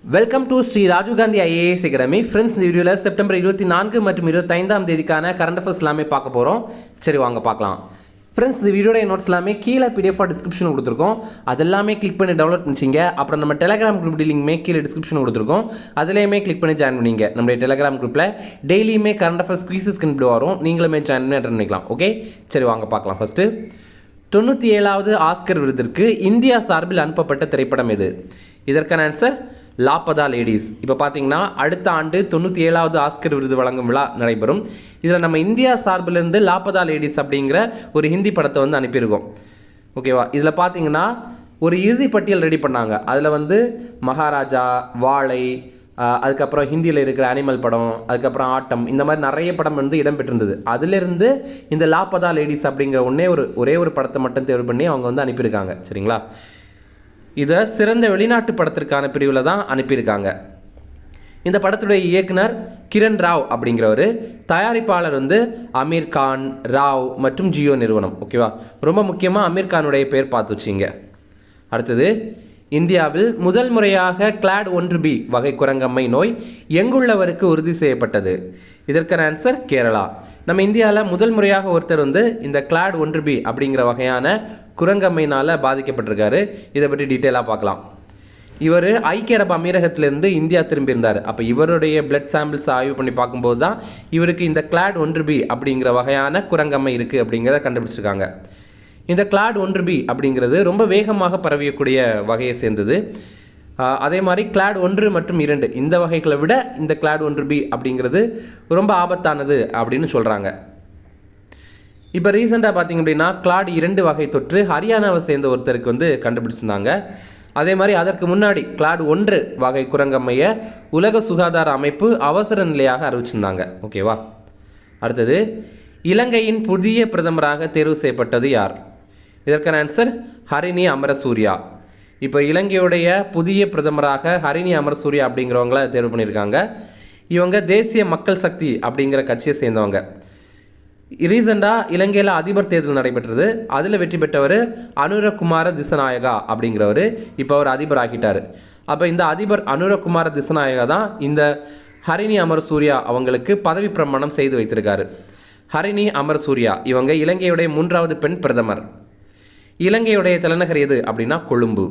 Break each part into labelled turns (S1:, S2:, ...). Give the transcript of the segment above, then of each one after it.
S1: Welcome to Shri Rajiv Gandhi IAS academy. Friends, இந்த வீடியோவில் September 24 மற்றும் 25ஆம் தேதிக்கான கரண்ட் அஃபேர்ஸ் எல்லாமே பார்க்க போகிறோம். சரி, வாங்க பார்க்கலாம். ஃப்ரெண்ட்ஸ், இந்த வீடியோட நோட்ஸ் எல்லாமே கீழே PDF டிஸ்கிரிப்ஷன் கொடுத்துருக்கோம். அதெல்லாமே கிளிக் பண்ணி டவுன்லோட் பண்ணிச்சிங்க. அப்புறம் நம்ம டெலிகிராம் குரூப் லிங்க்மே கீழே டிஸ்கிரிப்ஷன் கொடுத்துருக்கோம். அதுலேயுமே கிளிக் பண்ணி ஜாயின் பண்ணிங்க. நம்மளுடைய டெலிகிராம் குரூப்பில் டெய்லியுமே கரண்ட் அஃபேர்ஸ் குவிசஸ் கண்டுபிடி வரும். நீங்களுமே ஜாயின் பண்ணி அட்டன் பண்ணிக்கலாம். ஓகே, சரி வாங்க பார்க்கலாம். ஃபஸ்ட்டு 97வது ஆஸ்கர் விருதிற்கு இந்தியா சார்பில் அனுப்பப்பட்ட திரைப்படம் எது? இதற்கான ஆன்சர் லாபதா லேடிஸ். இப்போ பார்த்தீங்கன்னா அடுத்த ஆண்டு 97வது ஆஸ்கர் விருது வழங்கும் விழா நடைபெறும். இதில் நம்ம இந்தியா சார்பிலிருந்து லாபதா லேடிஸ் அப்படிங்கிற ஒரு ஹிந்தி படத்தை வந்து அனுப்பியிருக்கோம். ஓகேவா? இதில் பார்த்தீங்கன்னா ஒரு இறுதி பட்டியல் ரெடி பண்ணாங்க. அதில் வந்து மகாராஜா, வாழை, அதுக்கப்புறம் ஹிந்தியில் இருக்கிற அனிமல் படம், அதுக்கப்புறம் ஆட்டம், இந்த மாதிரி நிறைய படம் வந்து இடம்பெற்றிருந்தது. அதிலிருந்து இந்த லாபதா லேடிஸ் அப்படிங்கிற ஒரே ஒரு படத்தை மட்டும் தேர்வு பண்ணி அவங்க வந்து அனுப்பியிருக்காங்க. சரிங்களா? இதை சிறந்த வெளிநாட்டு படத்திற்கான பிரிவில் தான் அனுப்பியிருக்காங்க. இந்த படத்துடைய இயக்குனர் கிரண் ராவ் அப்படிங்கிறவர், தயாரிப்பாளர் வந்து அமீர் கான், ராவ் மற்றும் ஜியோ நிறுவனம். ஓகேவா? ரொம்ப முக்கியமாக அமீர் கானுடைய பேர் பார்த்து வச்சிங்க. அடுத்தது, இந்தியாவில் முதல் முறையாக கிளாட் 1B வகை குரங்கம்மை நோய் எங்குள்ளவருக்கு உறுதி செய்யப்பட்டது? இதற்கான ஆன்சர் கேரளா. நம்ம இந்தியாவில் முதல் முறையாக ஒருத்தர் வந்து இந்த கிளாட் 1B அப்படிங்கிற வகையான குரங்கம்மையினால் பாதிக்கப்பட்டிருக்காரு. இதை பற்றி டீட்டெயிலாக பார்க்கலாம். இவர் ஐக்கிய அரபு அமீரகத்திலிருந்து இந்தியா திரும்பியிருந்தார். அப்போ இவருடைய பிளட் சாம்பிள்ஸ் ஆய்வு பண்ணி பார்க்கும்போது தான் இவருக்கு இந்த கிளாட் 1B அப்படிங்கிற வகையான குரங்கம்மை இருக்குது அப்படிங்கிறத கண்டுபிடிச்சிருக்காங்க. இந்த கிளாட் 1B அப்படிங்கிறது ரொம்ப வேகமாக பரவியக்கூடிய வகையை சேர்ந்தது. அதே மாதிரி கிளாட் 1 மற்றும் 2 இந்த வகைகளை விட இந்த கிளாட் 1B அப்படிங்கிறது ரொம்ப ஆபத்தானது அப்படின்னு சொல்கிறாங்க. இப்போ ரீசெண்டாக பார்த்திங்க அப்படின்னா கிளாட் 2 வகை தொற்று ஹரியானாவை சேர்ந்த ஒருத்தருக்கு வந்து கண்டுபிடிச்சிருந்தாங்க. அதே மாதிரி அதற்கு முன்னாடி கிளாட் 1 வகை குரங்கம்மையை உலக சுகாதார அமைப்பு அவசர நிலையாக அறிவிச்சிருந்தாங்க. ஓகேவா? அடுத்தது, இலங்கையின் புதிய பிரதமராக தேர்வு செய்யப்பட்டது யார்? இதற்கான ஆன்சர் ஹரிணி அமரசூரியா. இப்போ இலங்கையுடைய புதிய பிரதமராக ஹரிணி அமரசூரியா அப்படிங்கிறவங்கள தேர்வு பண்ணியிருக்காங்க. இவங்க தேசிய மக்கள் சக்தி அப்படிங்கிற கட்சியை சேர்ந்தவங்க. ரீசெண்டாக இலங்கையில் அதிபர் தேர்தல் நடைபெற்றது. அதில் வெற்றி பெற்றவர் அனுரகுமார திசநாயகா அப்படிங்கிறவர். இப்போ அவர் அதிபர் ஆகிட்டார். அப்போ இந்த அதிபர் அனுரகுமார திசநாயகா தான் இந்த ஹரிணி அமரசூரியா அவங்களுக்கு பதவி பிரமாணம் செய்து வைத்திருக்காரு. ஹரிணி அமரசூரியா இவங்க இலங்கையுடைய 3வது பெண் பிரதமர். இலங்கையுடைய தலைநகர் எது அப்படின்னா கொழும்பு.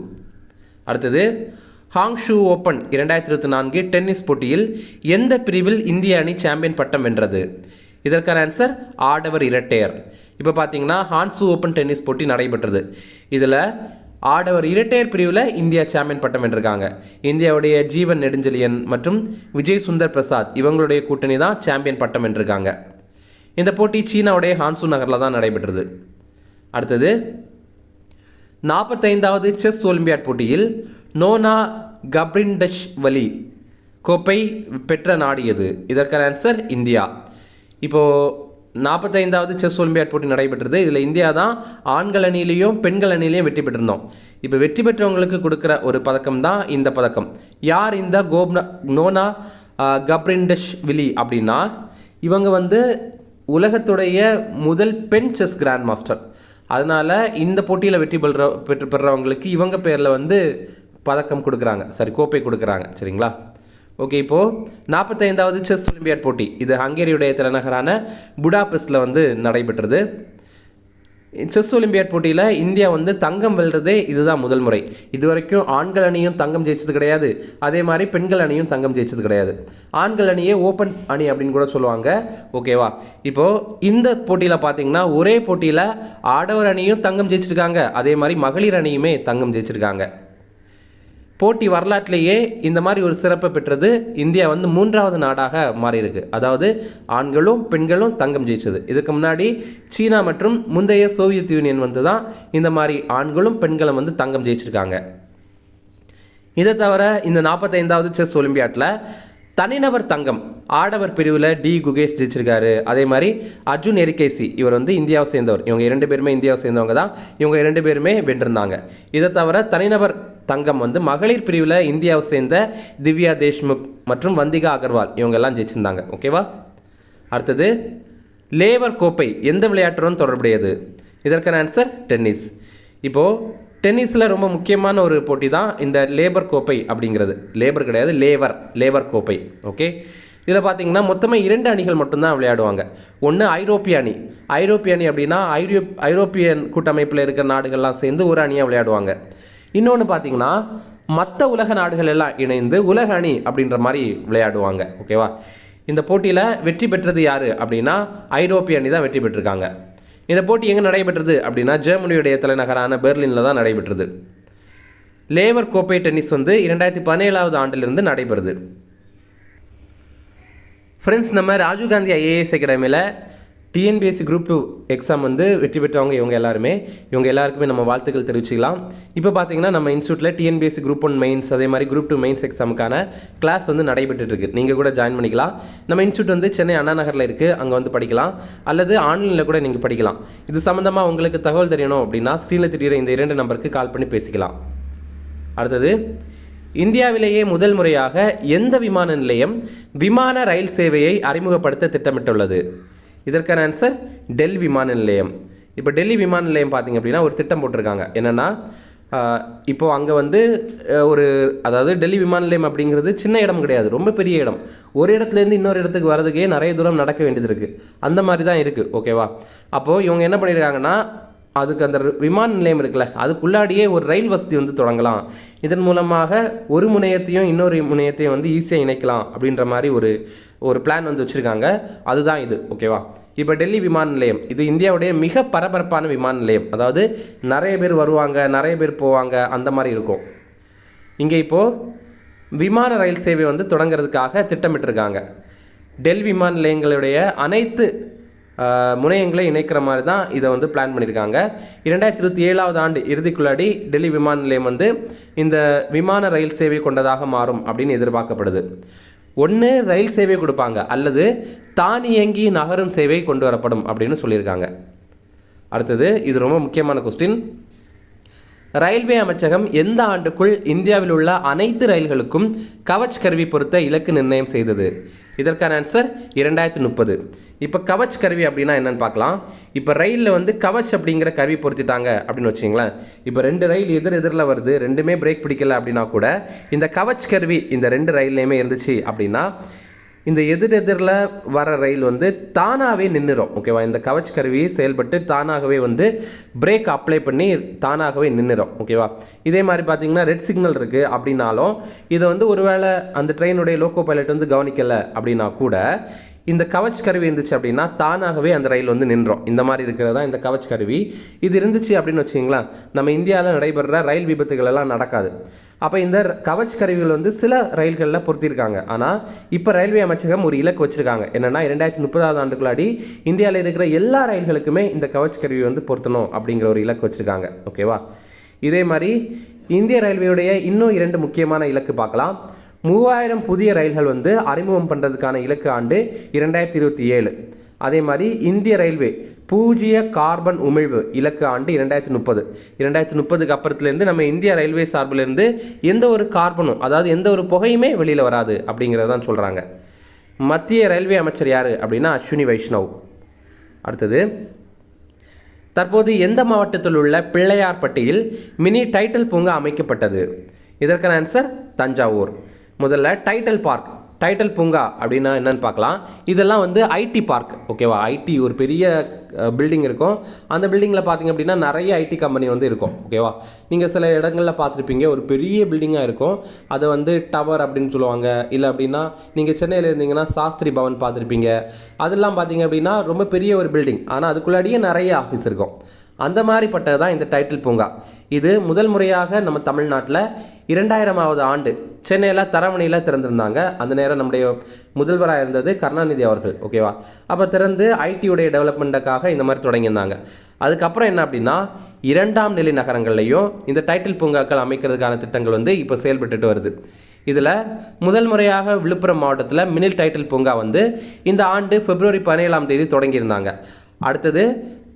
S1: அடுத்தது, ஹாங்ஷூ ஓப்பன் 2024 டென்னிஸ் போட்டியில் எந்த பிரிவில் இந்திய அணி சாம்பியன் பட்டம் வென்றது? இதற்கான ஆன்சர் ஆடவர் இரட்டையர். இப்போ பார்த்தீங்கன்னா ஹாங்ஷூ ஓப்பன் டென்னிஸ் போட்டி நடைபெற்றது. இதில் ஆடவர் இரட்டையர் பிரிவில் இந்தியா சாம்பியன் பட்டம் வென்றிருக்காங்க. இந்தியாவுடைய ஜீவன் நெடுஞ்செழியன் மற்றும் விஜய் சுந்தர் பிரசாத் இவங்களுடைய கூட்டணி தான் சாம்பியன் பட்டம் வென்றிருக்காங்க. இந்த போட்டி சீனாவுடைய ஹான்சூ நகரில் தான் நடைபெற்றது. அடுத்தது, 45வது செஸ் ஒலிம்பியாட் போட்டியில் நோனா கப்ரிண்டஷ்வலி கோப்பை பெற்ற நாடு எது? இதற்கான ஆன்சர் இந்தியா. இப்போது 45வது செஸ் ஒலிம்பியாட் போட்டி நடைபெற்றது. இதில் இந்தியா தான் ஆண்கள் அணியிலையும் பெண்கள் அணியிலையும் வெற்றி பெற்றிருந்தோம். இப்போ வெற்றி பெற்றவங்களுக்கு கொடுக்குற ஒரு பதக்கம் தான் இந்த பதக்கம். யார் இந்த நோனா கப்ரிண்டஷ்விலி அப்படின்னா இவங்க வந்து உலகத்துடைய முதல் பெண் செஸ் கிராண்ட் மாஸ்டர். அதனால் இந்த போட்டியில் வெற்றி பெறுறவங்களுக்கு இவங்க பேரில் வந்து பதக்கம் கொடுக்குறாங்க, கோப்பை கொடுக்குறாங்க. சரிங்களா? ஓகே, இப்போது 45வது செஸ் ஒலிம்பியாட் போட்டி இது ஹங்கேரியுடைய தலைநகரான புடாபெஸ்டில் வந்து நடைபெற்றது. செஸ் ஒலிம்பியாட் போட்டியில் இந்தியா வந்து தங்கம் வெல்றதே இதுதான் முதல் முறை. இது வரைக்கும் ஆண்கள் அணியும் தங்கம் ஜெயிச்சது கிடையாது, அதே மாதிரி பெண்கள் அணியும் தங்கம் ஜெயிச்சது கிடையாது. ஆண்கள் அணியே ஓப்பன் அணி அப்படின்னு கூட சொல்லுவாங்க. ஓகேவா? இப்போது இந்த போட்டியில் பார்த்தீங்கன்னா ஒரே போட்டியில் ஆடவர் அணியும் தங்கம் ஜெயிச்சிருக்காங்க, அதே மாதிரி மகளிர் அணியுமே தங்கம் ஜெயிச்சிருக்காங்க. போட்டி வரலாற்றிலேயே இந்த மாதிரி ஒரு சிறப்பை பெற்றது இந்தியா வந்து 3வது நாடாக மாறியிருக்கு. அதாவது ஆண்களும் பெண்களும் தங்கம் ஜெயிச்சது. இதுக்கு முன்னாடி சீனா மற்றும் முந்தைய சோவியத் யூனியன் வந்து தான் இந்த மாதிரி ஆண்களும் பெண்களும் வந்து தங்கம் ஜெயிச்சிருக்காங்க. இதை தவிர இந்த 45வது செஸ் ஒலிம்பியாட்டில் தனிநபர் தங்கம் ஆடவர் பிரிவில் டி குகேஷ் ஜெயிச்சிருக்காரு. அதே மாதிரி அர்ஜுன் எரிகேசி இவர் வந்து இந்தியாவை சேர்ந்தவர். இவங்க 2 பேருமே இந்தியாவை சேர்ந்தவங்க தான். இவங்க 2 பேருமே வென்றிருந்தாங்க. இதை தவிர தனிநபர் தங்கம் வந்து மகளிர் பிரிவில் இந்தியாவை சேர்ந்த திவ்யா தேஷ்முக் மற்றும் வந்திகா அகர்வால் இவங்கெல்லாம் ஜெயிச்சிருந்தாங்க. ஓகேவா? அடுத்தது, லேவர் கோப்பை எந்த விளையாட்டுடன் தொடர்புடையது? இதற்கான ஆன்சர் டென்னிஸ். இப்போது டென்னிஸில் ரொம்ப முக்கியமான ஒரு போட்டி தான் இந்த லேபர் கோப்பை அப்படிங்கிறது. லேபர் கிடையாது, லேவர் கோப்பை. ஓகே, இதில் பார்த்தீங்கன்னா மொத்தமாக 2 அணிகள் மட்டும்தான் விளையாடுவாங்க. ஒன்று ஐரோப்பிய அணி. ஐரோப்பிய அணி அப்படின்னா ஐரோப்பியன் கூட்டமைப்பில் இருக்கிற நாடுகள்லாம் சேர்ந்து ஒரு அணியாக விளையாடுவாங்க. இன்னொன்று பார்த்தீங்கன்னா மற்ற உலக நாடுகள் எல்லாம் இணைந்து உலக அணி அப்படின்ற மாதிரி விளையாடுவாங்க. ஓகேவா, இந்த போட்டியில் வெற்றி பெற்றது யார் அப்படின்னா ஐரோப்பிய அணி தான் வெற்றி பெற்றிருக்காங்க. இந்த போட்டி எங்கே நடைபெற்றது அப்படின்னா ஜெர்மனியுடைய தலைநகரான பெர்லினில் தான் நடைபெற்றது. லேவர் கோப்பை டென்னிஸ் வந்து 2017 ஆண்டிலிருந்து நடைபெறுது. ஃப்ரெண்ட்ஸ், நம்ம ராஜீவ்காந்தி ஐஏஎஸ் அகாடமியில் டிஎன்பிஎஸ்சி குரூப் 2 எக்ஸாம் வந்து வெற்றி பெற்றவங்க இவங்க எல்லாருக்குமே நம்ம வாழ்த்துக்கள் தெரிவிச்சுக்கலாம். இப்போ பார்த்தீங்கன்னா நம்ம இன்ஸ்டியூட்டில் டிஎன்பிஎஸ்சி குரூப் 1 மெயின்ஸ் அதே மாதிரி குரூப் 2 மெயின்ஸ் எக்ஸாமுக்கான கிளாஸ் வந்து நடைபெற்றுட்டு இருக்கு. நீங்கள் கூட ஜாயின் பண்ணிக்கலாம். நம்ம இன்ஸ்டியூட் வந்து சென்னை அண்ணா நகரில் இருக்குது, அங்கே வந்து படிக்கலாம், அல்லது ஆன்லைனில் கூட நீங்கள் படிக்கலாம். இது சம்மந்தமாக உங்களுக்கு தகவல் தெரியணும் அப்படின்னா ஸ்க்ரீனில் தெரிகிற இந்த 2 நம்பருக்கு கால் பண்ணி பேசிக்கலாம். அடுத்தது, இந்தியாவிலேயே முதல் முறையாக எந்த விமான நிலையம் விமான ரயில் சேவையை அறிமுகப்படுத்த திட்டமிட்டுள்ளது? இதற்கான ஆன்சர் டெல்லி விமான நிலையம். இப்போ டெல்லி விமான நிலையம் பார்த்தீங்க அப்படின்னா ஒரு திட்டம் போட்டிருக்காங்க. என்னென்னா இப்போது அங்கே வந்து அதாவது டெல்லி விமான நிலையம் அப்படிங்கிறது சின்ன இடம் கிடையாது, ரொம்ப பெரிய இடம். ஒரு இடத்துலேருந்து இன்னொரு இடத்துக்கு வரதுக்கே நிறைய தூரம் நடக்க வேண்டியது இருக்குது. அந்த மாதிரி தான் இருக்குது. ஓகேவா, அப்போது இவங்க என்ன பண்ணியிருக்காங்கன்னா அதுக்கு அந்த விமான நிலையம் இருக்குல்ல, அதுக்குள்ளாடியே ஒரு ரயில் வசதி வந்து தொடங்கலாம். இதன் மூலமாக ஒரு முனையத்தையும் இன்னொரு முனையத்தையும் வந்து ஈஸியாக இணைக்கலாம் அப்படின்ற மாதிரி ஒரு பிளான் வந்து வச்சுருக்காங்க. அதுதான் இது. ஓகேவா, இப்போ டெல்லி விமான நிலையம் இது இந்தியாவுடைய மிக பரபரப்பான விமான நிலையம். அதாவது நிறைய பேர் வருவாங்க, நிறைய பேர் போவாங்க, அந்த மாதிரி இருக்கும். இங்கே இப்போது விமான ரயில் சேவை வந்து தொடங்கிறதுக்காக திட்டமிட்டிருக்காங்க. டெல்லி விமான நிலையங்களுடைய அனைத்து முனையங்களை இணைக்கிற மாதிரி தான் இதை வந்து பிளான் பண்ணியிருக்காங்க. 2027 ஆண்டு இறுதிக்குள்ளாடி டெல்லி விமான நிலையம் வந்து இந்த விமான ரயில் சேவை கொண்டதாக மாறும் அப்படின்னு எதிர்பார்க்கப்படுது. ஒன்று ரயில் சேவை கொடுப்பாங்க, அல்லது தானியங்கி நகரும் சேவை கொண்டு வரப்படும் அப்படின்னு சொல்லியிருக்காங்க. அடுத்தது, இது ரொம்ப முக்கியமான கொஸ்டின். ரயில்வே அமைச்சகம் எந்த ஆண்டுக்குள் இந்தியாவில் உள்ள அனைத்து ரயில்களுக்கும் கவச் கருவி பொருத்த இலக்கு நிர்ணயம் செய்தது? இதற்கான ஆன்சர் 2030. இப்போ கவச் கருவி அப்படின்னா என்னன்னு பார்க்கலாம். இப்போ ரயிலில் வந்து கவச் அப்படிங்கிற கருவி பொருத்திட்டாங்க அப்படின்னு வச்சுங்களேன். இப்போ 2 ரயில் எதிரில் வருது, ரெண்டுமே பிரேக் பிடிக்கல அப்படின்னா கூட இந்த கவச் கருவி இந்த 2 ரயில்லையுமே இருந்துச்சு அப்படின்னா இந்த எதிரில் வர ரயில் வந்து தானாகவே நின்றுடும். ஓகேவா, இந்த கவச் கருவி செயல்பட்டு தானாகவே வந்து பிரேக் அப்ளை பண்ணி தானாகவே நின்றுடும். ஓகேவா, இதே மாதிரி பார்த்தீங்கன்னா ரெட் சிக்னல் இருக்குது அப்படின்னாலும் இதை வந்து ஒருவேளை அந்த ட்ரெயினுடைய லோக்கோ பைலட் வந்து கவனிக்கலை அப்படின்னா கூட இந்த கவச் கருவி இருந்துச்சு அப்படின்னா தானாகவே அந்த ரயில் வந்து நின்றோம். இந்த மாதிரி இருக்கிறது தான் இந்த கவச் கருவி. இது இருந்துச்சு அப்படின்னு வச்சிங்களேன், நம்ம இந்தியாவில் நடைபெறுற ரயில் விபத்துகள் எல்லாம் நடக்காது. அப்போ இந்த கவச் கருவிகள் வந்து சில ரயில்களில் பொருத்திருக்காங்க. ஆனால் இப்போ ரயில்வே அமைச்சகம் ஒரு இலக்கு வச்சுருக்காங்க. என்னென்னா 2030 ஆண்டுக்குள்ளாடி இந்தியாவில் இருக்கிற எல்லா ரயில்களுக்குமே இந்த கவச் கருவி வந்து பொருத்தணும் அப்படிங்கிற ஒரு இலக்கு வச்சுருக்காங்க. ஓகேவா, இதே மாதிரி இந்திய ரயில்வேயுடைய இன்னும் 2 முக்கியமான இலக்கு பார்க்கலாம். 3000 புதிய ரயில்கள் வந்து அறிமுகம் பண்ணுறதுக்கான இலக்கு ஆண்டு 2027. அதே மாதிரி இந்திய ரயில்வே 0 கார்பன் உமிழ்வு இலக்கு ஆண்டு 2030. 2030க்கு அப்புறத்துலேருந்து நம்ம இந்திய ரயில்வே சார்பிலிருந்து எந்த ஒரு கார்பனும், அதாவது எந்த ஒரு புகையுமே வெளியில் வராது அப்படிங்கிறதான் சொல்கிறாங்க. மத்திய ரயில்வே அமைச்சர் யார் அப்படின்னா அஸ்வினி வைஷ்ணவ். அடுத்தது, தற்போது எந்த மாவட்டத்தில் உள்ள பிள்ளையார்பட்டியில் மினி டைட்டில் பூங்கா அமைக்கப்பட்டது? இதற்கான ஆன்சர் தஞ்சாவூர். முதல்ல டைட்டில் பூங்கா அப்படின்னா என்னன்னு பார்க்கலாம். இதெல்லாம் வந்து ஐடி பார்க். ஓகேவா, ஐடி ஒரு பெரிய பில்டிங் இருக்கும். அந்த பில்டிங்கில் பார்த்தீங்க அப்படின்னா நிறைய ஐடி கம்பெனி வந்து இருக்கும். ஓகேவா, நீங்கள் சில இடங்களில் பார்த்துருப்பீங்க, ஒரு பெரிய பில்டிங்காக இருக்கும். அதை வந்து டவர் அப்படின்னு சொல்லுவாங்க. இல்லை அப்படின்னா நீங்கள் சென்னையில் இருந்தீங்கன்னா சாஸ்திரி பவன் பார்த்துருப்பீங்க. அதெல்லாம் பார்த்தீங்க அப்படின்னா ரொம்ப பெரிய ஒரு பில்டிங், ஆனால் அதுக்குள்ளாடியே நிறைய ஆஃபீஸ் இருக்கும். அந்த மாதிரிப்பட்டது தான் இந்த டைட்டில் பூங்கா. இது முதல் முறையாக நம்ம தமிழ்நாட்டில் 2000ஆவது ஆண்டு சென்னையில் தரமணியில் திறந்திருந்தாங்க. அந்த நேரம் நம்முடைய முதல்வராக இருந்தது கருணாநிதி அவர்கள். ஓகேவா, அப்போ திறந்து ஐடியுடைய டெவலப்மெண்ட்டுக்காக இந்த மாதிரி தொடங்கியிருந்தாங்க. அதுக்கப்புறம் என்ன அப்படின்னா 2ஆம் நிலை நகரங்கள்லையும் இந்த டைட்டில் பூங்காக்கள் அமைக்கிறதுக்கான திட்டங்கள் வந்து இப்போ செயல்பட்டுட்டு வருது. இதில் முதல் முறையாக விழுப்புரம் மாவட்டத்தில் மினி டைட்டில் பூங்கா வந்து இந்த ஆண்டு February 17 தொடங்கியிருந்தாங்க. அடுத்தது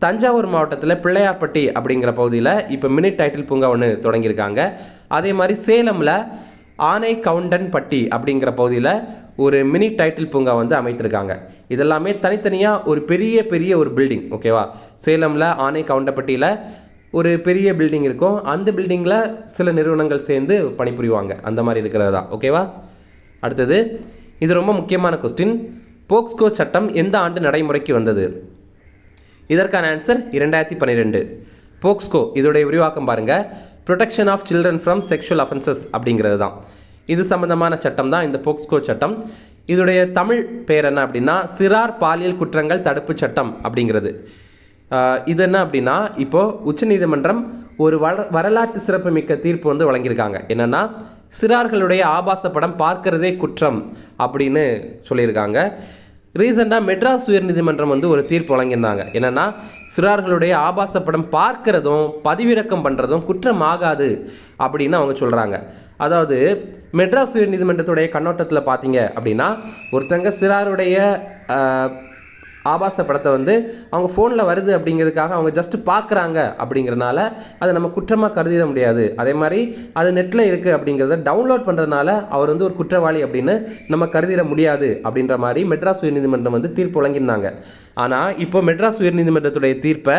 S1: தஞ்சாவூர் மாவட்டத்தில் பிள்ளையார்பட்டி அப்படிங்கிற பகுதியில் இப்போ மினி டைட்டில் பூங்கா ஒன்று தொடங்கியிருக்காங்க. அதே மாதிரி சேலமில் ஆனை கவுண்டன்பட்டி அப்படிங்கிற பகுதியில் ஒரு மினி டைட்டில் பூங்கா வந்து அமைத்திருக்காங்க. இதெல்லாமே தனித்தனியாக ஒரு பெரிய ஒரு பில்டிங். ஓகேவா, சேலமில் ஆனை கவுண்டன்பட்டியில் ஒரு பெரிய பில்டிங் இருக்கும், அந்த பில்டிங்கில் சில நிறுவனங்கள் சேர்ந்து பணிபுரிவாங்க, அந்த மாதிரி இருக்கிறது தான். ஓகேவா? அடுத்தது, இது ரொம்ப முக்கியமான கொஸ்டின். போக்ஸ்கோ சட்டம் எந்த ஆண்டு நடைமுறைக்கு வந்தது? இதற்கான ஆன்சர் 2012. போக்ஸ்கோ இதோடைய விரிவாக்கம் பாருங்கள், protection of children from sexual offences அப்படிங்கிறது தான். இது சம்பந்தமான சட்டம் தான் இந்த போக்ஸ்கோ சட்டம். இதோடைய தமிழ் பேர் என்ன அப்படின்னா சிறார் பாலியல் குற்றங்கள் தடுப்பு சட்டம் அப்படிங்கிறது. இது என்ன அப்படின்னா, இப்போது உச்சநீதிமன்றம் ஒரு வரலாற்று சிறப்புமிக்க தீர்ப்பு வந்து வழங்கியிருக்காங்க. என்னென்னா, சிறார்களுடைய ஆபாச படம் பார்க்கிறதே குற்றம் அப்படின்னு சொல்லியிருக்காங்க. ரீசெண்டாக மெட்ராஸ் உயர்நீதிமன்றம் வந்து ஒரு தீர்ப்பு வழங்கியிருந்தாங்க. என்னென்னா, சிறார்களுடைய ஆபாச படம் பார்க்கிறதும் பதிவிறக்கம் பண்ணுறதும் குற்றம் ஆகாது அப்படின்னு அவங்க சொல்கிறாங்க. அதாவது மெட்ராஸ் உயர்நீதிமன்றத்துடைய கண்ணோட்டத்தில் பார்த்தீங்க அப்படின்னா, ஒருத்தங்க சிறாருடைய ஆபாச படத்தை வந்து அவங்க ஃபோனில் வருது அப்படிங்கிறதுக்காக அவங்க ஜஸ்ட்டு பார்க்குறாங்க அப்படிங்கிறனால அதை நம்ம குற்றமாக கருதிட முடியாது. அதே மாதிரி அது நெட்டில் இருக்குது அப்படிங்கிறத டவுன்லோட் பண்ணுறதுனால அவர் வந்து ஒரு குற்றவாளி அப்படின்னு நம்ம கருதிட முடியாது அப்படின்ற மாதிரி மெட்ராஸ் உயர்நீதிமன்றம் வந்து தீர்ப்பு வழங்கியிருந்தாங்க. ஆனால் இப்போ மெட்ராஸ் உயர்நீதிமன்றத்துடைய தீர்ப்பை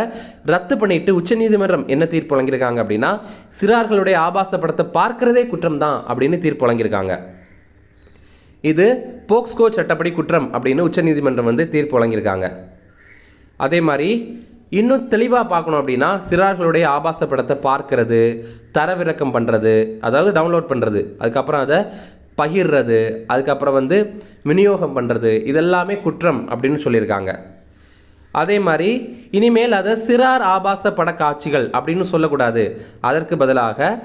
S1: ரத்து பண்ணிட்டு உச்சநீதிமன்றம் என்ன தீர்ப்பு வழங்கியிருக்காங்க அப்படின்னா, சிறார்களுடைய ஆபாச படத்தை பார்க்கிறதே குற்றம் தான் அப்படின்னு தீர்ப்பு வழங்கியிருக்காங்க. இது போக்ஸ்கோ சட்டப்படி குற்றம் அப்படின்னு உச்சநீதிமன்றம் வந்து தீர்ப்பு வழங்கியிருக்காங்க. அதே மாதிரி இன்னும் தெளிவாக பார்க்கணும் அப்படின்னா, சிறார்களுடைய ஆபாச படத்தை பார்க்கறது, தரவிறக்கம் பண்ணுறது, அதாவது டவுன்லோட் பண்ணுறது, அதுக்கப்புறம் அதை பகிர்றது, அதுக்கப்புறம் வந்து விநியோகம் பண்ணுறது, இதெல்லாமே குற்றம் அப்படின்னு சொல்லியிருக்காங்க. அதே மாதிரி இனிமேல் அதை சிறார் ஆபாச பட காட்சிகள் அப்படின்னு சொல்லக்கூடாது, அதற்கு பதிலாக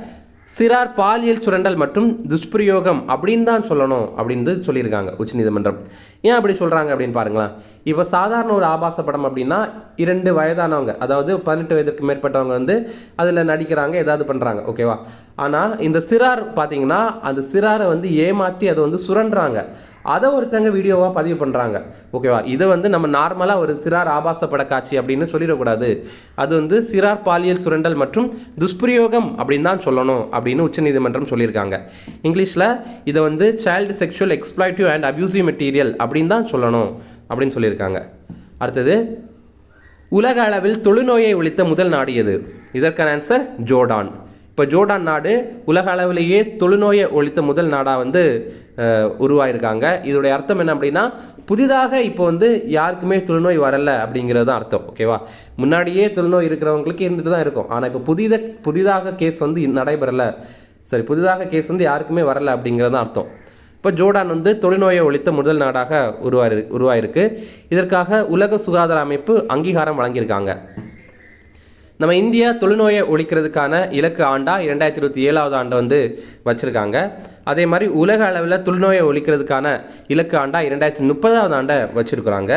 S1: சிறார் பாலியல் சுரண்டல் மற்றும் துஷ்பிரயோகம் அப்படின்னு தான் சொல்லணும் அப்படின்னு சொல்லியிருக்காங்க உச்சநீதிமன்றம். ஏன் அப்படி சொல்கிறாங்க அப்படின்னு பாருங்களேன். இப்போ சாதாரண ஒரு ஆபாச படம் அப்படின்னா 2 வயதானவங்க, அதாவது 18 வயதுக்கு மேற்பட்டவங்க வந்து அதில் நடிக்கிறாங்க, ஏதாவது பண்ணுறாங்க, ஓகேவா? ஆனால் இந்த சிறார் பார்த்தீங்கன்னா அந்த சிறாரை வந்து ஏமாற்றி அதை வந்து சுரண்டுறாங்க, அதை ஒருத்தங்க வீடியோவாக பதிவு பண்ணுறாங்க, ஓகேவா? இதை வந்து நம்ம நார்மலாக ஒரு சிறார் ஆபாச பட காட்சி அப்படின்னு சொல்லிடக்கூடாது, அது வந்து சிறார் பாலியல் சுரண்டல் மற்றும் துஷ்பிரயோகம் அப்படின்னு தான் சொல்லணும் அப்படின்னு உச்சநீதிமன்றம் சொல்லியிருக்காங்க. இங்கிலீஷில் இதை வந்து child sexual exploitive and abusive material அப்படின்னு தான் சொல்லணும் அப்படின்னு சொல்லியிருக்காங்க. அடுத்தது, உலக அளவில் தொழுநோயை ஒழித்த முதல் நாடு எது? இதற்கான ஆன்சர் ஜோர்டான். இப்போ ஜோர்டான் நாடு உலக அளவிலேயே தொழுநோயை ஒழித்த முதல் நாடாக வந்து உருவாயிருக்காங்க. இதோடைய அர்த்தம் என்ன அப்படின்னா, புதிதாக இப்போ வந்து யாருக்குமே தொழுநோய் வரலை அப்படிங்கிறது தான் அர்த்தம், ஓகேவா? முன்னாடியே தொழுநோய் இருக்கிறவங்களுக்கு இருந்துட்டு தான் இருக்கும், ஆனால் இப்போ புதிதாக கேஸ் வந்து நடைபெறலை, சரி புதிதாக கேஸ் வந்து யாருக்குமே வரலை அப்படிங்கிறது தான் அர்த்தம். இப்போ ஜோர்டான் வந்து தொழுநோயை ஒழித்த முதல் நாடாக உருவாயிருக்கு. இதற்காக உலக சுகாதார அமைப்பு அங்கீகாரம் வழங்கியிருக்காங்க. நம்ம இந்தியா தொழுநோயை ஒழிக்கிறதுக்கான இலக்கு ஆண்டாக 2027 ஆண்டு வந்து வச்சுருக்காங்க. அதே மாதிரி உலக அளவில் தொழுநோயை ஒழிக்கிறதுக்கான இலக்கு ஆண்டாக 2030 ஆண்டை வச்சுருக்குறாங்க.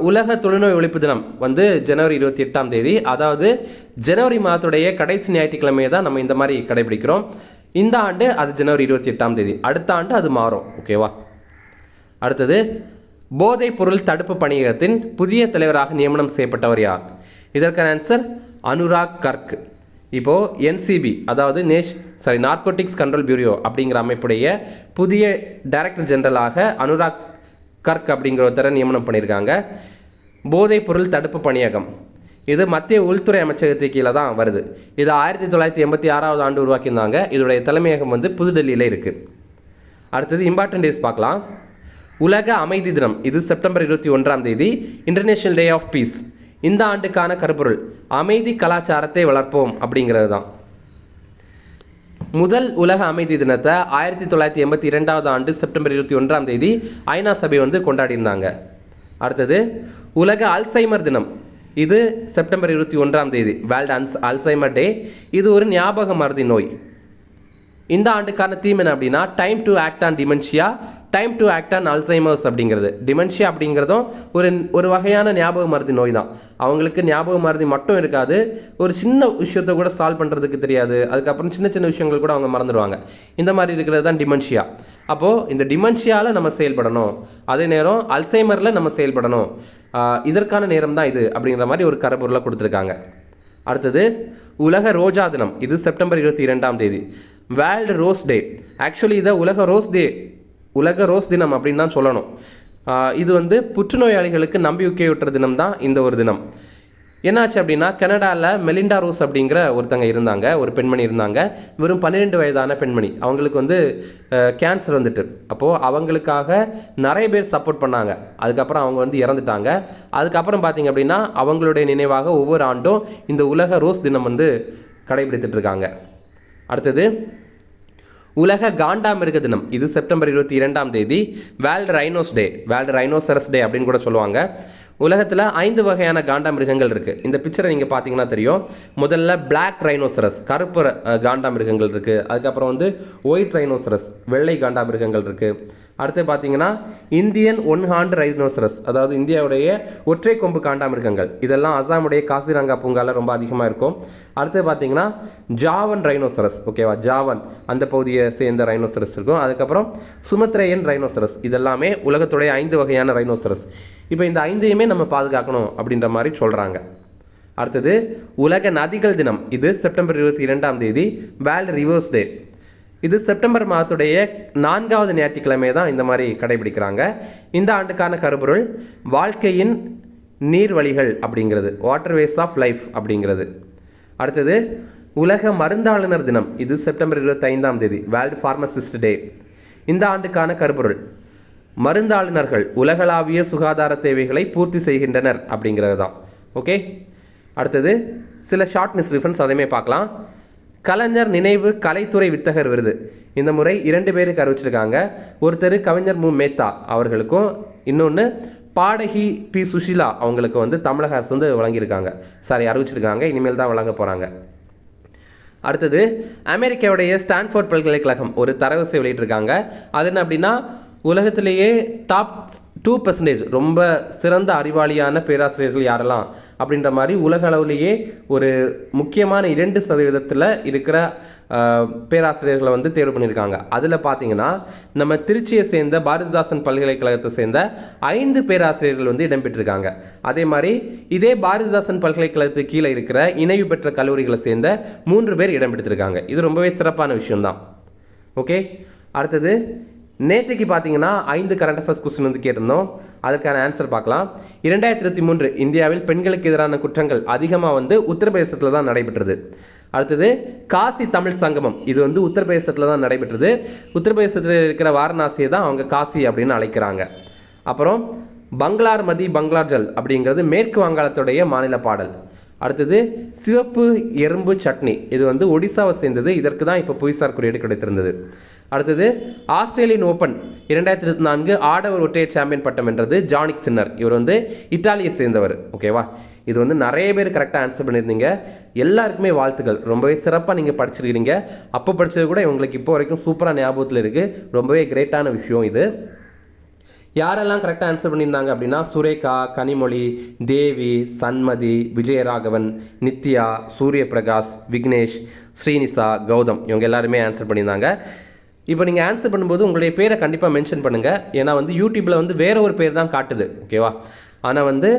S1: உலக தொழுநோய் ஒழிப்பு தினம் வந்து ஜனவரி 28, அதாவது ஜனவரி மாதத்துடைய கடைசி ஞாயிற்றுக்கிழமையை தான் நம்ம இந்த மாதிரி கடைபிடிக்கிறோம். இந்த ஆண்டு அது ஜனவரி 28, அடுத்த ஆண்டு அது மாறும், ஓகேவா? அடுத்தது, போதைப் பொருள் தடுப்பு பணியகத்தின் புதிய தலைவராக நியமனம் செய்யப்பட்டவர் யார்? இதற்கான ஆன்சர் அனுராக் கர்க். இப்போது என்சிபி, அதாவது நார்கோட்டிக்ஸ் கண்ட்ரோல் பியூரோ அப்படிங்கிற அமைப்புடைய புதிய டைரக்டர் ஜெனரலாக அனுராக் கர்க் அப்படிங்கிற ஒருத்தரை நியமனம் பண்ணியிருக்காங்க. போதைப் பொருள் தடுப்பு பணியகம் இது மத்திய உள்துறை அமைச்சகத்துக்கு கீழே தான் வருது. இது 1986 ஆண்டு உருவாக்கியிருந்தாங்க. இதோடைய தலைமையகம் வந்து புதுடெல்லியில் இருக்குது. அடுத்தது இம்பார்ட்டன்ட் டேஸ் பார்க்கலாம். உலக அமைதி தினம், இது September 21, international day of peace. இந்த ஆண்டுக்கான கருப்பொருள் அமைதி கலாச்சாரத்தை வளர்ப்போம் அப்படிங்கிறது தான். முதல் உலக அமைதி தினத்தை 1982 ஆண்டு செப்டம்பர் 21 ஐநா சபை வந்து கொண்டாடினாங்க. அடுத்தது, உலக அல்சைமர் தினம், இது செப்டம்பர் 21 வேர்ல்ட் அல்சைமர் டே. இது ஒரு ஞாபக மறதி நோய். இந்த ஆண்டுக்கான தீம் என்ன அப்படின்னா, time to act on dementia, time to act on Alzheimer's அப்படிங்கிறது. டிமென்ஷியா அப்படிங்கிறதும் ஒரு வகையான ஞாபக மறதி நோய் தான். அவங்களுக்கு ஞாபக மறதி மட்டும் இருக்காது, ஒரு சின்ன விஷயத்தை கூட சால்வ் பண்ணுறதுக்கு தெரியாது, அதுக்கப்புறம் சின்ன சின்ன விஷயங்கள் கூட அவங்க மறந்துடுவாங்க. இந்த மாதிரி இருக்கிறது தான் டிமென்ஷியா. அப்போது இந்த டிமென்ஷியாவில் நம்ம செயல்படணும், அதே நேரம் அல்சைமரில் நம்ம செயல்படணும், இதற்கான நேரம் தான் இது அப்படிங்கிற மாதிரி ஒரு கருப்பொருளை கொடுத்துருக்காங்க. அடுத்தது, உலக ரோஜா தினம், இது செப்டம்பர் 22 வேர்ல்டு ரோஸ் டே. ஆக்சுவலி இதை உலக ரோஸ் தினம் அப்படின்னு தான் சொல்லணும். இது வந்து புற்றுநோயாளிகளுக்கு நம்பிக்கையூட்டுற தினம் தான் இந்த ஒரு தினம். என்னாச்சு அப்படின்னா கனடாவில் மெலிண்டா ரோஸ் அப்படிங்கிற ஒருத்தங்க இருந்தாங்க, ஒரு பெண்மணி இருந்தாங்க. வெறும் 12 வயதான பெண்மணி. அவங்களுக்கு வந்து கேன்சர் வந்துட்டு. அப்போது அவங்களுக்காக நிறைய பேர் சப்போர்ட் பண்ணாங்க. அதுக்கப்புறம் அவங்க வந்து இறந்துட்டாங்க. அதுக்கப்புறம் பார்த்தீங்க அப்படின்னா அவங்களுடைய நினைவாக ஒவ்வொரு ஆண்டும் இந்த உலக ரோஸ் தினம் வந்து கடைபிடித்துட்டு இருக்காங்க. அடுத்தது உலக காண்டாமிருக தினம். இது செப்டம்பர் 22ஆம் தேதி. வேர்ல்டு ரைனோஸ் டே, வேர்ல்டு ரைனோசரஸ் டே அப்படின்னு கூட சொல்லுவாங்க. உலகத்தில் 5 வகையான காண்டாமிருகங்கள் இருக்குது. இந்த பிக்சரை நீங்கள் பார்த்தீங்கன்னா தெரியும். முதல்ல பிளாக் ரைனோசரஸ், கருப்பு காண்டாமிருகங்கள் இருக்குது. அதுக்கப்புறம் வந்து ஒயிட் ரைனோசரஸ், வெள்ளை காண்டாமிருகங்கள் இருக்குது. அடுத்து பார்த்தீங்கன்னா இந்தியன் ஒன் ஹார்ன் ரைனோசரஸ், அதாவது இந்தியாவுடைய ஒற்றை கொம்பு காண்டாமிருகங்கள். இதெல்லாம் அசாமுடைய காசிரங்கா பூங்காவில் ரொம்ப அதிகமாக இருக்கும். அடுத்து பார்த்தீங்கன்னா ஜாவன் ரைனோசரஸ், ஓகேவா, ஜாவன் அந்த பகுதியை சேர்ந்த ரைனோசரஸ் இருக்கும். அதுக்கப்புறம் சுமத்ரேயன் ரைனோசரஸ். இதெல்லாமே உலகத்துடைய 5 வகையான ரைனோசரஸ். இப்போ இந்த 5ஐயுமே நம்ம பாதுகாக்கணும் அப்படின்ற மாதிரி சொல்கிறாங்க. அடுத்தது உலக நதிகள் தினம். இது செப்டம்பர் 22ஆம் தேதி. World rivers day. இது செப்டம்பர் மாதத்துடைய 4வது ஞாயிற்றுக்கிழமை தான் இந்த மாதிரி கடைபிடிக்கிறாங்க. இந்த ஆண்டுக்கான கருப்பொருள் வாழ்க்கையின் நீர்வழிகள் அப்படிங்கிறது, வாட்டர்வேஸ் ஆஃப் லைஃப் அப்படிங்கிறது. அடுத்தது உலக மருந்தாளுநர் தினம். இது செப்டம்பர் 25ஆம் தேதி. வேர்ல்டு ஃபார்மசிஸ்ட் டே. இந்த ஆண்டுக்கான கருப்பொருள் மருந்தாளுநர்கள் உலகளாவிய சுகாதார தேவைகளை பூர்த்தி செய்கின்றனர் அப்படிங்கிறது தான். ஓகே. அடுத்தது சில ஷார்ட் நியூஸ் ரிஃபரன்ஸ், அதையுமே பார்க்கலாம். கலைஞர் நினைவு கலைத்துறை வித்தகர் விருது இந்த முறை 2 பேருக்கு அறிவிச்சிருக்காங்க. ஒருத்தர் கவிஞர் மு மேத்தா அவர்களுக்கும், இன்னொன்று பாடகி பி சுஷிலா அவங்களுக்கு வந்து தமிழக அரசு வந்து வழங்கியிருக்காங்க, அறிவிச்சிருக்காங்க. இனிமேல் தான் வழங்க போகிறாங்க. அடுத்தது அமெரிக்காவுடைய ஸ்டான்ஃபோர்ட் பல்கலைக்கழகம் ஒரு தரவரிசை வெளியிட்டிருக்காங்க. அது என்ன அப்படின்னா உலகத்திலேயே டாப் 2% ரொம்ப சிறந்த அறிவாளியான பேராசிரியர்கள் யாரெல்லாம் அப்படின்ற மாதிரி உலக அளவுலேயே ஒரு முக்கியமான 2% இருக்கிற பேராசிரியர்களை வந்து தேர்வு பண்ணியிருக்காங்க. அதில் பார்த்தீங்கன்னா நம்ம திருச்சியை சேர்ந்த பாரதிதாசன் பல்கலைக்கழகத்தை சேர்ந்த 5 பேராசிரியர்கள் வந்து இடம்பெற்றிருக்காங்க. அதே மாதிரி இதே பாரதிதாசன் பல்கலைக்கழகத்துக்கு கீழே இருக்கிற இணைவு பெற்ற கல்லூரிகளை சேர்ந்த 3 பேர் இடம்பெற்றிருக்காங்க. இது ரொம்பவே சிறப்பான விஷயம்தான். ஓகே. அடுத்தது நேற்றுக்கு பார்த்தீங்கன்னா 5 கரண்ட் அஃபேர்ஸ் கொஸ்டின் வந்து கேட்டிருந்தோம். அதுக்கான ஆன்சர் பார்க்கலாம். 2023 இந்தியாவில் பெண்களுக்கு எதிரான குற்றங்கள் அதிகமாக வந்து உத்தரப்பிரதேசத்தில் தான் நடைபெற்றது. அடுத்தது காசி தமிழ் சங்கமம். இது வந்து உத்தரப்பிரதேசத்தில் தான் நடைபெற்றது. உத்தரப்பிரதேசத்தில் இருக்கிற வாரணாசியை தான் அவங்க காசி அப்படின்னு அழைக்கிறாங்க. அப்புறம் பங்களார் மதி பங்களார் ஜல் அப்படிங்கிறது மேற்கு வங்காளத்துடைய மாநில பாடல். அடுத்தது சிவப்பு எறும்பு சட்னி. இது வந்து ஒடிசாவை சேர்ந்தது. இதற்கு தான் இப்போ புவிசார் குறியீடு கிடைத்திருந்தது. அடுத்தது ஆஸ்திரேலியன் ஓப்பன் 2024 ஆடவர் ஒற்றையர் சாம்பியன் பட்டம் வென்றது ஜானிக் சின்னர். இவர் வந்து இத்தாலியை சேர்ந்தவர். ஓகேவா. இது வந்து நிறைய பேர் கரெக்டாக ஆன்சர் பண்ணியிருந்தீங்க. எல்லாருக்குமே வாழ்த்துக்கள். ரொம்பவே சிறப்பாக நீங்கள் படிச்சிருக்கிறீங்க. அப்போ படித்தது கூட உங்களுக்கு இப்போ வரைக்கும் சூப்பராக ஞாபகத்தில் இருக்குது. ரொம்பவே கிரேட்டான விஷயம் இது. யாரெல்லாம் கரெக்டாக ஆன்சர் பண்ணியிருந்தாங்க அப்படின்னா சுரேகா, கனிமொழி, தேவி, சன்மதி, விஜயராகவன், நித்யா, சூரிய பிரகாஷ், விக்னேஷ், ஸ்ரீனிசா, கௌதம் இவங்க எல்லாருமே ஆன்சர் பண்ணியிருந்தாங்க. இப்போ நீங்கள் ஆன்சர் பண்ணும்போது உங்களுடைய பேரை கண்டிப்பாக மென்ஷன் பண்ணுங்கள். ஏன்னா வந்து யூடியூப்பில் வந்து வேற ஒரு பேர் தான் காட்டுது. ஓகேவா. ஆனால் வந்து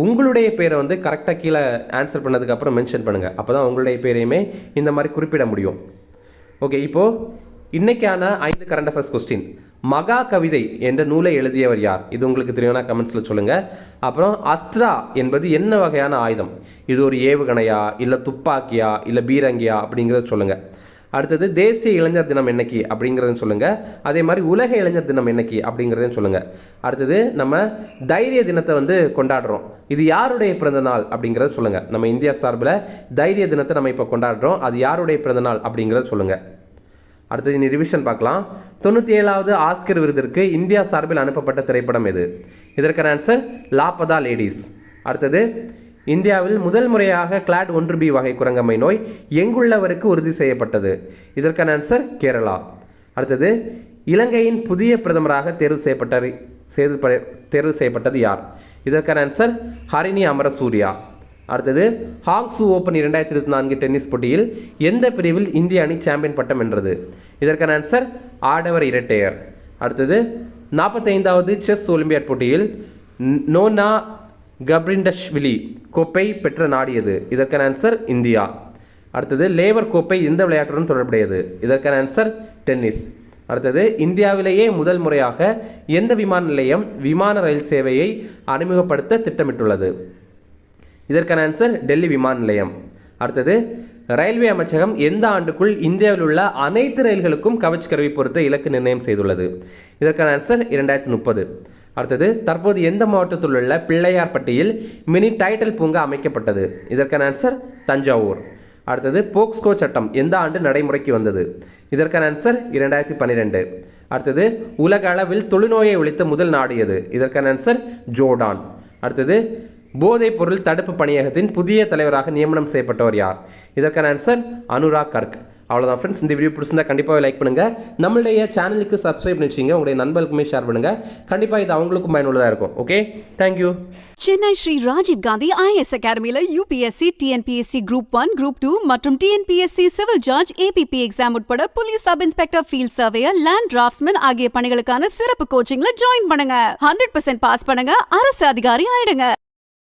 S1: உங்களுடைய பேரை வந்து கரெக்டாக கீழே ஆன்சர் பண்ணதுக்கப்புறம் மென்ஷன் பண்ணுங்கள். அப்போ தான் உங்களுடைய பேரையுமே இந்த மாதிரி குறிப்பிட முடியும். ஓகே. இப்போது இன்னைக்கான 5 கரண்ட் அஃபேர்ஸ் கொஸ்டின். மகா கவிதை என்ற நூலை எழுதியவர் யார்? இது உங்களுக்கு தெரியும்னா கமெண்ட்ஸில் சொல்லுங்கள். அப்புறம் அஸ்த்ரா என்பது என்ன வகையான ஆயுதம்? இது ஒரு ஏவுகணையா, இல்லை துப்பாக்கியா, இல்லை பீரங்கியா அப்படிங்கிறத சொல்லுங்கள். அடுத்தது தேசிய இளைஞர் தினம் என்னைக்கு அப்படிங்கிறதையும் சொல்லுங்கள். அதே மாதிரி உலக இளைஞர் தினம் என்னைக்கு அப்படிங்கிறதையும் சொல்லுங்கள். அடுத்தது நம்ம தைரிய தினத்தை வந்து கொண்டாடுறோம். இது யாருடைய பிறந்த நாள் அப்படிங்கிறத சொல்லுங்கள். நம்ம இந்தியா சார்பில் தைரிய தினத்தை நம்ம இப்போ கொண்டாடுறோம். அது யாருடைய பிறந்த நாள் அப்படிங்கிறத சொல்லுங்கள். அடுத்தது இனி ரிவிஷன் பார்க்கலாம். 97வது ஆஸ்கர் விருதிற்கு இந்தியா சார்பில் அனுப்பப்பட்ட திரைப்படம் எது? இதற்கான ஆன்சர் லாபதா லேடிஸ். அடுத்தது இந்தியாவில் முதல் முறையாக கிளாட் 1B வகை குரங்கம்மை நோய் எங்குள்ளவருக்கு உறுதி செய்யப்பட்டது? இதற்கான ஆன்சர் கேரளா. அடுத்தது இலங்கையின் புதிய பிரதமராக தேர்வு செய்யப்பட்டது யார்? இதற்கான ஆன்சர் ஹரிணி அமரசூரியா. அடுத்தது ஹாங்ஸு ஓப்பன் 2024 டென்னிஸ் போட்டியில் எந்த பிரிவில் இந்திய அணி சாம்பியன் பட்டம் வென்றது? இதற்கான ஆன்சர் ஆடவர் இரட்டையர். அடுத்தது 45வது செஸ் ஒலிம்பியாட் போட்டியில் நோனா கப்ரிண்டஷ்விலி கோப்பை பெற்ற நாடு எது? இதற்கான ஆன்சர் இந்தியா. அடுத்தது லேவர் கோப்பை எந்த விளையாட்டுடன் தொடர்புடையது? இதற்கான ஆன்சர் டென்னிஸ். அடுத்தது இந்தியாவிலேயே முதல் முறையாக எந்த விமான நிலையம் விமான ரயில் சேவையை அறிமுகப்படுத்த திட்டமிட்டுள்ளது? இதற்கான ஆன்சர் டெல்லி விமான நிலையம். அடுத்தது, ரயில்வே அமைச்சகம் எந்த ஆண்டுக்குள் இந்தியாவில் உள்ள அனைத்து ரயில்களுக்கும் கவச் கருவி பொருத்த இலக்கு நிர்ணயம் செய்துள்ளது? இதற்கான ஆன்சர் 2030. அடுத்தது, தற்போது எந்த மாவட்டத்தில் உள்ள பிள்ளையார்பட்டியில் மினி டைட்டில் பூங்கா அமைக்கப்பட்டது? இதற்கான ஆன்சர் தஞ்சாவூர். அடுத்தது, போக்ஸ்கோ சட்டம் எந்த ஆண்டு நடைமுறைக்கு வந்தது? இதற்கான ஆன்சர் 2012. அடுத்தது, உலக அளவில் தொழுநோயை ஒழித்த முதல் நாடு எது? இதற்கான ஆன்சர் ஜோர்டான். அடுத்தது, போதைப் பொருள் தடுப்பு பணியகத்தின் புதிய தலைவராக நியமனம் செய்யப்பட்டவர் யார்? இதற்கான ஆன்சர் அனுராக் கர்க். அவ்வளோதான் ஃப்ரெண்ட்ஸ். இந்த வீடியோ பிடிச்சிருந்தா கண்டிப்பாக லைக் பண்ணுங்கள். நம்மளுடைய சேனலுக்கு சப்ஸ்கிரைப் பண்ணி வச்சுங்க. உங்களுடைய நண்பர்களுக்குமே ஷேர் பண்ணுங்கள். கண்டிப்பாக இது அவங்களுக்கும் பயனுள்ளதாக இருக்கும். Okay, thank you.
S2: Chennai Shri Rajiv Gandhi IAS அகாடமியில் UPSC, TNPSC Group 1, Group 2 மற்றும் TNPSC civil judge, APP exam உட்பட police sub inspector, field surveyor, land draughtsman ஆகிய பணிகளுக்கான சிறப்பு கோச்சிங்ல ஜாயின் பண்ணுங்க. 100% பாஸ் பண்ணுங்க, அரசு அதிகாரி ஆயிடுங்க.